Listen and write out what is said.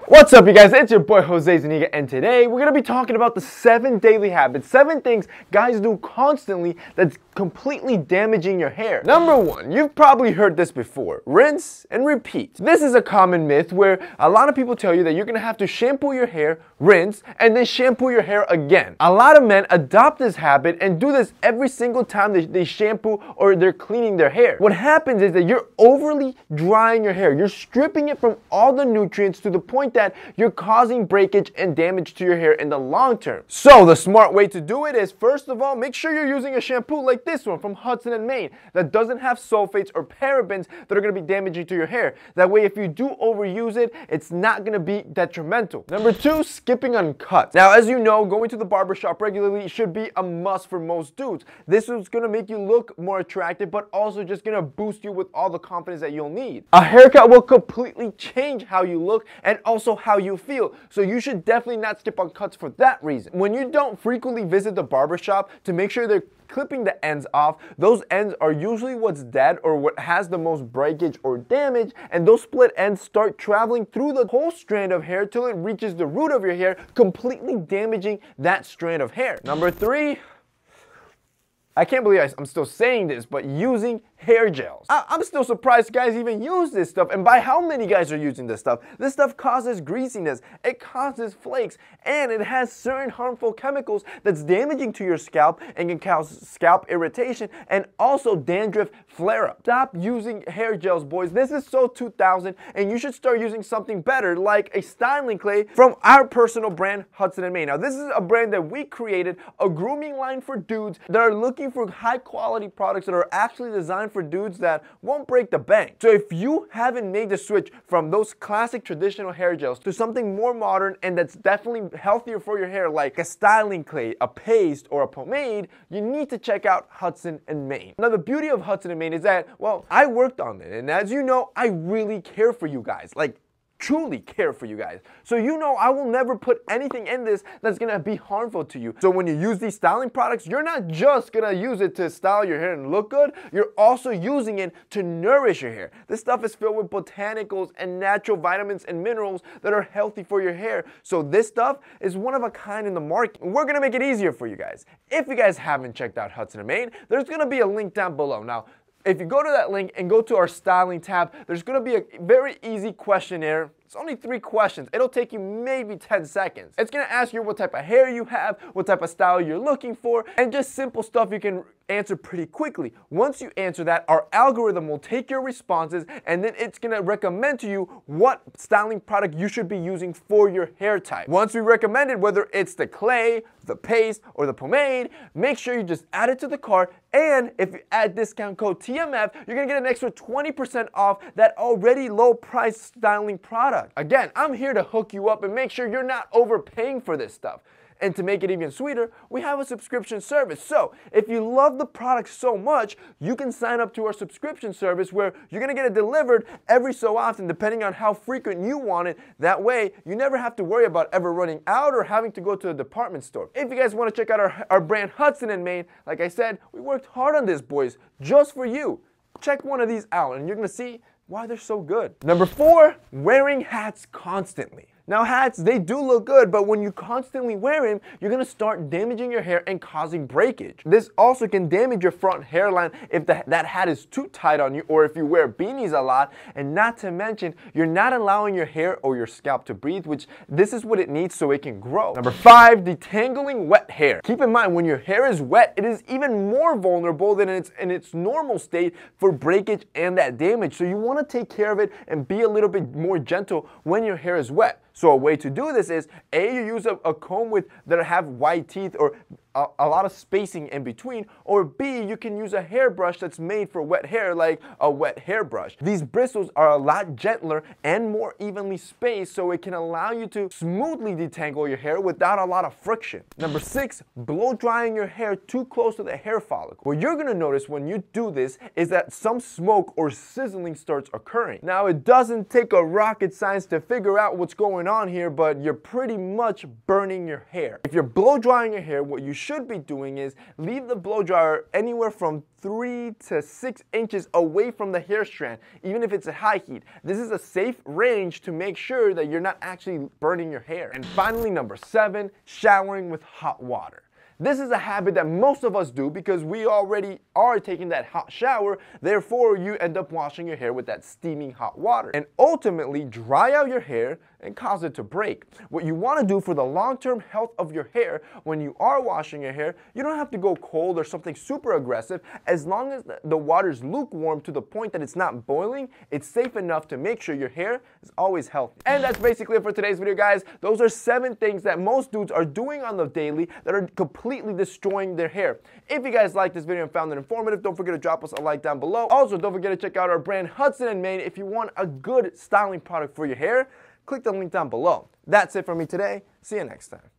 What's up, you guys? It's your boy Jose Zuniga, and today we're going to be talking about the 7 daily habits, 7 things guys do constantly that's completely damaging your hair. Number 1, you've probably heard this before, rinse and repeat. This is a common myth where a lot of people tell you that you're going to have to shampoo your hair, rinse, and then shampoo your hair again. A lot of men adopt this habit and do this every single time they shampoo or they're cleaning their hair. What happens is that you're overly drying your hair. You're stripping it from all the nutrients to the point that you're causing breakage and damage to your hair in the long term. So the smart way to do it is, first of all, make sure you're using a shampoo like this one from Hudson & Main that doesn't have sulfates or parabens that are going to be damaging to your hair. That way, if you do overuse it, it's not going to be detrimental. Number 2, skipping on cuts. Now, as you know, going to the barbershop regularly should be a must for most dudes. This is going to make you look more attractive, but also just going to boost you with all the confidence that you'll need. A haircut will completely change how you look and also how you feel, so you should definitely not skip on cuts for that reason. When you don't frequently visit the barbershop to make sure they're clipping the ends off, those ends are usually what's dead or what has the most breakage or damage, and those split ends start traveling through the whole strand of hair till it reaches the root of your hair, completely damaging that strand of hair. Number 3, I can't believe I'm still saying this, but using hair gels. I'm still surprised guys even use this stuff, and by how many guys are using this stuff. This stuff causes greasiness, it causes flakes, and it has certain harmful chemicals that's damaging to your scalp and can cause scalp irritation and also dandruff flare-up. Stop using hair gels, boys. This is so 2000, and you should start using something better like a styling clay from our personal brand, Hudson & Main. Now, this is a brand that we created, a grooming line for dudes that are looking for high quality products that are actually designed for dudes that won't break the bank. So if you haven't made the switch from those classic traditional hair gels to something more modern and that's definitely healthier for your hair, like a styling clay, a paste, or a pomade, you need to check out Hudson & Main. Now, the beauty of Hudson & Main is that, well, I worked on it, and as you know, I really care for you guys. Like, truly care for you guys. So you know I will never put anything in this that's gonna be harmful to you. So when you use these styling products, you're not just gonna use it to style your hair and look good, you're also using it to nourish your hair. This stuff is filled with botanicals and natural vitamins and minerals that are healthy for your hair. So this stuff is one of a kind in the market. And we're gonna make it easier for you guys. If you guys haven't checked out Hudson & Main, there's gonna be a link down below. Now, if you go to that link and go to our styling tab, there's going to be a very easy questionnaire. It's only 3 questions. It'll take you maybe 10 seconds. It's going to ask you what type of hair you have, what type of style you're looking for, and just simple stuff you can answer pretty quickly. Once you answer that, our algorithm will take your responses, and then it's going to recommend to you what styling product you should be using for your hair type. Once we recommend it, whether it's the clay, the paste, or the pomade, make sure you just add it to the cart, and if you add discount code TMF, you're going to get an extra 20% off that already low price styling product. Again, I'm here to hook you up and make sure you're not overpaying for this stuff. And to make it even sweeter, we have a subscription service. So if you love the product so much, you can sign up to our subscription service where you're going to get it delivered every so often depending on how frequent you want it. That way, you never have to worry about ever running out or having to go to a department store. If you guys want to check out our brand Hudson & Main, like I said, we worked hard on this, boys, just for you. Check one of these out and you're going to see why they're so good. Number 4, wearing hats constantly. Now, hats, they do look good, but when you constantly wear them, you're gonna start damaging your hair and causing breakage. This also can damage your front hairline if that hat is too tight on you, or if you wear beanies a lot, and not to mention, you're not allowing your hair or your scalp to breathe, which this is what it needs so it can grow. Number 5, detangling wet hair. Keep in mind, when your hair is wet, it is even more vulnerable than in its normal state for breakage and that damage. So you wanna take care of it and be a little bit more gentle when your hair is wet. So a way to do this is, A, you use a comb that have wide teeth or a lot of spacing in between, or B, you can use a hairbrush that's made for wet hair, like a wet hairbrush. These bristles are a lot gentler and more evenly spaced, so it can allow you to smoothly detangle your hair without a lot of friction. Number 6, blow drying your hair too close to the hair follicle. What you're gonna notice when you do this is that some smoke or sizzling starts occurring. Now, it doesn't take a rocket science to figure out what's going on here, but you're pretty much burning your hair. If you're blow drying your hair, what you should be doing is leave the blow dryer anywhere from 3 to 6 inches away from the hair strand, even if it's at high heat. This is a safe range to make sure that you're not actually burning your hair. And finally, number 7, showering with hot water. This is a habit that most of us do because we already are taking that hot shower, therefore you end up washing your hair with that steaming hot water and ultimately dry out your hair and cause it to break. What you want to do for the long-term health of your hair when you are washing your hair, you don't have to go cold or something super aggressive. As long as the water is lukewarm to the point that it's not boiling, it's safe enough to make sure your hair is always healthy. And that's basically it for today's video, guys. Those are 7 things that most dudes are doing on the daily that are completely destroying their hair. If you guys liked this video and found it informative, don't forget to drop us a like down below. Also, don't forget to check out our brand Hudson & Maine if you want a good styling product for your hair. Click the link down below. That's it for me today. See you next time.